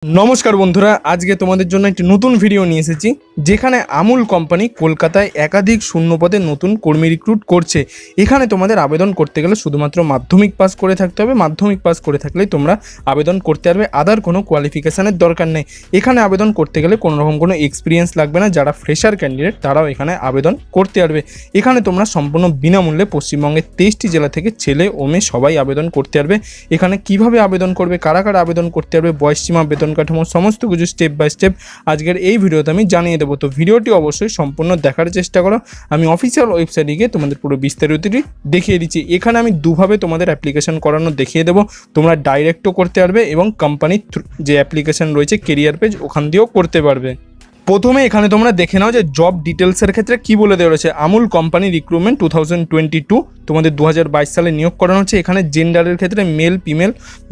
नमस्कार बंधुरा आज के तुम्हारे जন্য একটি নতুন ভিডিও নিয়ে এসেছি যেখানে আমুল কোম্পানি কলকাতায় একাধিক শূন্য পদে নতুন কর্মী রিক্রুট করছে। এখানে তোমাদের আবেদন করতে গেলে শুধুমাত্র মাধ্যমিক পাস করে থাকতে হবে। মাধ্যমিক পাস করে থাকলেই তোমরা আবেদন করতে পারবে, আদার কোনো কোয়ালিফিকেশনের দরকার নেই। এখানে আবেদন করতে গেলে কোনো রকম কোনো এক্সপিরিয়েন্স লাগবে না। যারা ফ্রেশার ক্যান্ডিডেট তারাও এখানে আবেদন করতে পারবে। এখানে তোমরা সম্পূর্ণ বিনামূল্যে পশ্চিমবঙ্গের 23টি জেলা থেকে ছেলে ও মেয়ে সবাই আবেদন করতে পারবে। এখানে কিভাবে আবেদন করবে, কারা কারা আবেদন করতে পারবে, বয়সসীমা, বেতন কাঠামো সমস্ত কিছু স্টেপ বাই স্টেপ আজকের এই ভিডিওতে আমি জানিয়ে দেবো। তো ভিডিওটি অবশ্যই সম্পূর্ণ দেখার চেষ্টা করো। আমি অফিসিয়াল ওয়েবসাইটে গিয়ে তোমাদের পুরো বিস্তারিতটি দেখিয়ে দিচ্ছি। এখানে আমি দুভাবে তোমাদের অ্যাপ্লিকেশন করানো দেখিয়ে দেবো। তোমরা ডাইরেক্টও করতে পারবে এবং কোম্পানির যে অ্যাপ্লিকেশন রয়েছে কেরিয়ার পেজ ওখান দিয়েও করতে পারবে। প্রথমে এখানে তোমরা দেখে নাও যে জব ডিটেলসের ক্ষেত্রে কি বলে দেওয়া রয়েছে। আমুল কোম্পানি রিক্রুটমেন্ট 2022 তোমাদের 2022 সালে নিয়োগ করানো হচ্ছে। এখানে জেন্ডারের ক্ষেত্রে male female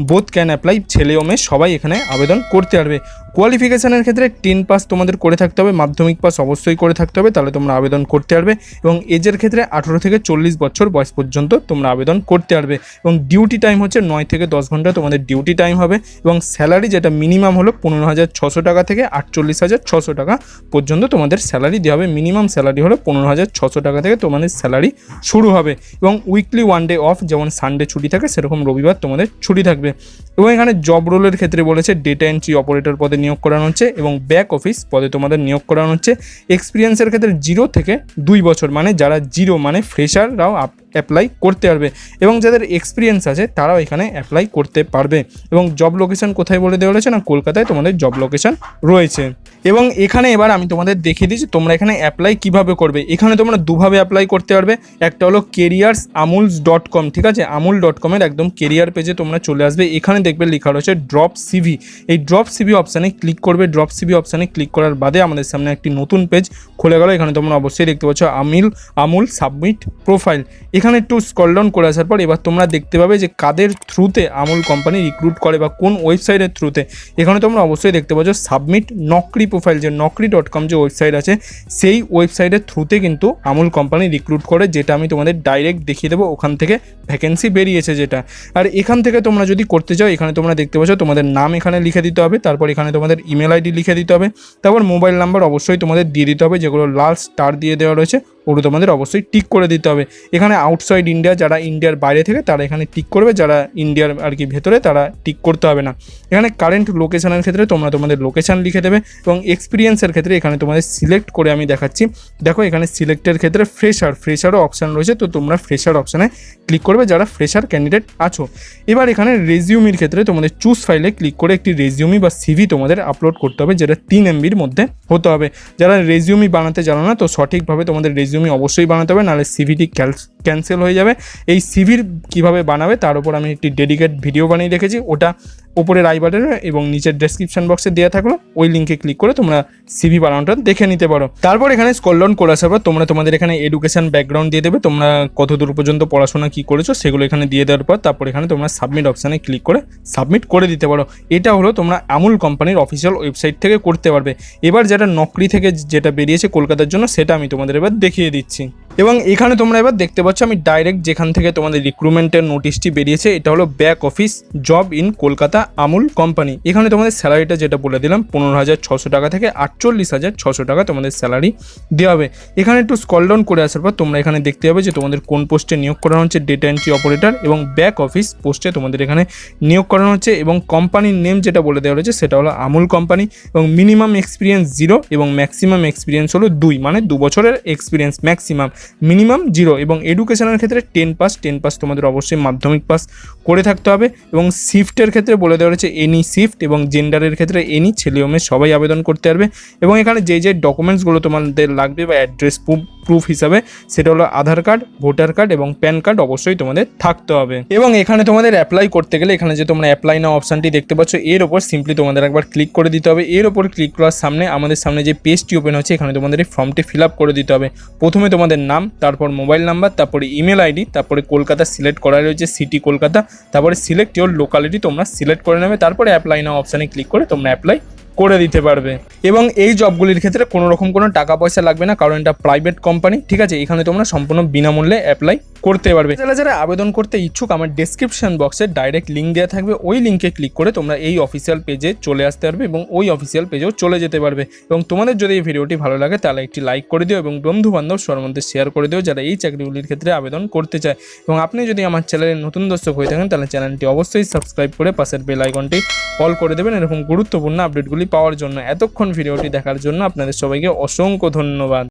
both can apply, ছেলে ও মেয়ে সবাই এখানে আবেদন করতে পারবে। কোয়ালিফিকেশানের ক্ষেত্রে 10 পাস তোমাদের করে থাকতে হবে, মাধ্যমিক পাস অবশ্যই করে থাকতে হবে, তাহলে তোমরা আবেদন করতে পারবে। এবং এজের ক্ষেত্রে 18 থেকে 40 বছর বয়স পর্যন্ত তোমরা আবেদন করতে পারবে। এবং ডিউটি টাইম হচ্ছে 9 থেকে 10 ঘন্টা তোমাদের ডিউটি টাইম হবে। এবং স্যালারি যেটা মিনিমাম হলো 15,600 টাকা থেকে 48,600 টাকা পর্যন্ত তোমাদের স্যালারি দেওয়া হবে। মিনিমাম স্যালারি হলো 15,600 টাকা থেকে তোমাদের স্যালারি শুরু হবে। এবং উইকলি 1 ডে অফ, যেমন সানডে ছুটি থাকে সেরকম রবিবার তোমাদের ছুটি থাকবে। এবং এখানে জব রোলের ক্ষেত্রে বলেছে ডেটা এন্ট্রি অপারেটর পদে নিয়োগ করানো হচ্ছে এবং ব্যাক অফিস পদে তোমাদের নিয়োগ করানো হচ্ছে। এক্সপিরিয়েন্সের ক্ষেত্রে 0 থেকে 2 বছর, মানে যারা 0 মানে ফ্রেশাররাও অ্যাপ্লাই করতে পারবে এবং যাদের এক্সপিরিয়েন্স আছে তারাও এখানে অ্যাপ্লাই করতে পারবে। এবং জব লোকেশন কোথায় বলে দেওয়া রয়েছে না, কলকাতায় তোমাদের জব লোকেশন রয়েছে। এবং এখানে এবার আমি তোমাদের দেখিয়ে দিচ্ছি তোমরা এখানে অ্যাপ্লাই কিভাবে করবে। এখানে তোমরা দুভাবে অ্যাপ্লাই করতে পারবে। একটা হলো careersamuls.com, ঠিক আছে, amul.com-এর একদম কেরিয়ার পেজে তোমরা চলে আসবে। এখানে দেখবে লেখা রয়েছে ড্রপ সিভি। এই ড্রপ সিভি অপশানে ক্লিক করবে। ড্রপ সিভি অপশানে ক্লিক করার বাদে আমাদের সামনে একটি নতুন পেজ খুলে গেল। এখানে তোমরা অবশ্যই দেখতে পাচ্ছ আমুল সাবমিট প্রোফাইল। এখানে একটু স্ক্রল ডাউন করে আসার পর এবার তোমরা দেখতে পাবে যে কাদের থ্রুতে আমুল কোম্পানি রিক্রুট করে বা কোন ওয়েবসাইটের থ্রুতে। এখানে তোমরা অবশ্যই দেখতে পাচ্ছ সাবমিট নকরি প্রোফাইল, যে নকরি.com যে ওয়েবসাইট আছে সেই ওয়েবসাইটের থ্রুতে কিন্তু আমুল কোম্পানি রিক্রুট করে, যেটা আমি তোমাদের ডাইরেক্ট দেখিয়ে দেবো। ওখান থেকে ভ্যাকেন্সি বেরিয়েছে যেটা। আর এখান থেকে তোমরা যদি করতে চাও এখানে তোমরা দেখতে পাচ্ছ তোমাদের নাম এখানে লিখে দিতে হবে, তারপর এখানে তোমাদের ইমেল আইডি লিখে দিতে হবে, তারপর মোবাইল নাম্বার অবশ্যই তোমাদের দিয়ে দিতে হবে, যেগুলো লাল স্টার দিয়ে দেওয়া রয়েছে ওগুলো তোমাদের অবশ্যই টিক করে দিতে হবে। এখানে আউটসাইড ইন্ডিয়া, যারা ইন্ডিয়ার বাইরে থেকে তারা এখানে টিক করবে, যারা ইন্ডিয়ার আর কি ভেতরে তারা টিক করতে হবে না। এখানে কারেন্ট লোকেশনের ক্ষেত্রে তোমরা তোমাদের লোকেশান লিখে দেবে। এবং এক্সপিরিয়েন্সের ক্ষেত্রে এখানে তোমাদের সিলেক্ট করে আমি দেখাচ্ছি। দেখো এখানে সিলেক্টের ক্ষেত্রে ফ্রেশারও অপশান রয়েছে, তো তোমরা ফ্রেশার অপশানে ক্লিক করবে যারা ফ্রেশার ক্যান্ডিডেট আছো। এবার এখানে রেজিউমির ক্ষেত্রে তোমাদের চুজ ফাইলে ক্লিক করে একটি রেজিউমি বা সিভি তোমাদের আপলোড করতে হবে, যেটা 3 MBর মধ্যে হতে হবে। যারা রেজিউমি বানাতে জানো না তো সঠিকভাবে তোমাদের রেজিউমি অবশ্যই বানাতে হবে, নাহলে সিভিটি ক্যান্সেল হয়ে যাবে। এই সিভির কিভাবে বানাবে তার উপর আমি একটি ডেডিকেট ভিডিও বানিয়ে রেখেছি, ওটা উপরের আই বাটনে এবং নিচের ডেসক্রিপশন বক্সে দেওয়া থাকলো, ওই লিঙ্কে ক্লিক করে তোমরা সিভি বানানোটা দেখে নিতে পারো। তারপর এখানে স্ক্রল ডাউন করে আসার পর তোমরা তোমাদের এখানে এডুকেশন ব্যাকগ্রাউন্ড দিয়ে দেবে, তোমরা কতদূর পর্যন্ত পড়াশোনা কি করেছো সেগুলো এখানে দিয়ে দেওয়ার পর তারপর এখানে তোমরা সাবমিট অপশানে ক্লিক করে সাবমিট করে দিতে পারো। এটা হলো তোমরা আমুল কোম্পানির অফিসিয়াল ওয়েবসাইট থেকে করতে পারবে। এবার যেটা নকরি থেকে যেটা বেরিয়েছে কলকাতার জন্য সেটা আমি তোমাদের এবার দেখিয়ে দিচ্ছি। এবং এখানে তোমরা এবার দেখতে পাচ্ছ আমি ডাইরেক্ট যেখান থেকে তোমাদের রিক্রুটমেন্টের নোটিশটি বেরিয়েছে এটা হলো back office job in Kolkata Amul company. এখানে তোমাদের স্যালারিটা যেটা বলে দিলাম 15,600 টাকা থেকে 48,600 টাকা তোমাদের স্যালারি দেওয়া হবে। এখানে একটু স্ক্রল ডাউন করে আসার পর তোমরা এখানে দেখতে পাবে যে তোমাদের কোন পোস্টে নিয়োগ করানো হচ্ছে, ডেটা এন্ট্রি অপারেটর এবং ব্যাক অফিস পোস্টে তোমাদের এখানে নিয়োগ করানো হচ্ছে। এবং কোম্পানির নেম যেটা বলে দেওয়া রয়েছে সেটা হলো আমুল কোম্পানি। এবং মিনিমাম এক্সপিরিয়েন্স 0 এবং ম্যাক্সিমাম এক্সপিরিয়েন্স হলো 2, মানে 2 বছরের এক্সপিরিয়েন্স ম্যাক্সিমাম, মিনিমাম 0। এবং এডুকেশনের ক্ষেত্রে 10 পাস তোমাদের অবশ্যই মাধ্যমিক পাস করে থাকতে হবে। এবং শিফটের ক্ষেত্রে বলে দেওয়া রয়েছে এনি শিফট এবং জেন্ডারের ক্ষেত্রে এনি, ছেলে ও মেয়ে সবাই আবেদন করতে পারবে। এবং এখানে যে ডকুমেন্টসগুলো তোমাদের লাগবে বা অ্যাড্রেস প্রুফ হিসাবে সেটা হলো আধার কার্ড, ভোটার কার্ড এবং প্যান কার্ড অবশ্যই তোমাদের থাকতে হবে। এবং এখানে তোমাদের অ্যাপ্লাই করতে গেলে এখানে যে তোমরা অ্যাপ্লাই নাও অপশানটি দেখতে পাচ্ছ এর ওপর সিম্পলি তোমাদের একবার ক্লিক করে দিতে হবে। এর ওপর ক্লিক করার সামনে আমাদের সামনে যে পেজটি ওপেন হচ্ছে এখানে তোমাদের এই ফর্মটি ফিল আপ করে দিতে হবে। প্রথমে তোমাদের নাম, তারপর মোবাইল নাম্বার, তারপরে ইমেল আইডি, তারপরে কলকাতা সিলেক্ট করা রয়েছে সিটি কলকাতা, তারপরে সিলেক্ট ইওর লোকালিটি তোমরা সিলেক্ট করে নেবে। তারপরে অ্যাপ্লাই নাও অপশানে ক্লিক করে তোমরা অ্যাপ্লাই করে দিতে পারবে। এবং এই জবগুলির ক্ষেত্রে কোনো রকম কোনো টাকা পয়সা লাগবে না, কারণ এটা প্রাইভেট কোম্পানি, ঠিক আছে। এখানে তোমরা সম্পূর্ণ বিনামূল্যে অ্যাপ্লাই করতে পারবে। যারা যারা আবেদন করতে ইচ্ছুক, আমার ডেসক্রিপশন বক্সে ডাইরেক্ট লিঙ্ক দেওয়া থাকবে, ওই লিঙ্কে ক্লিক করে তোমরা এই অফিসিয়াল পেজে চলে আসতে পারবে এবং ওই অফিসিয়াল পেজেও চলে যেতে পারবে। এবং তোমাদের যদি এই ভিডিওটি ভালো লাগে তাহলে একটি লাইক করে দিও এবং বন্ধু বান্ধব সবার মধ্যে শেয়ার করে দিও যারা এই চাকরিগুলির ক্ষেত্রে আবেদন করতে চায়। এবং আপনি যদি আমার চ্যানেলের নতুন দর্শক হয়ে থাকেন তাহলে চ্যানেলটি অবশ্যই সাবস্ক্রাইব করে পাশের বেল আইকনটি অল করে দেবেন এরকম গুরুত্বপূর্ণ আপডেটগুলি পাওয়ার জন্য। এতক্ষণ ভিডিওটি দেখার জন্য আপনাদের সবাইকে অসংখ্য ধন্যবাদ।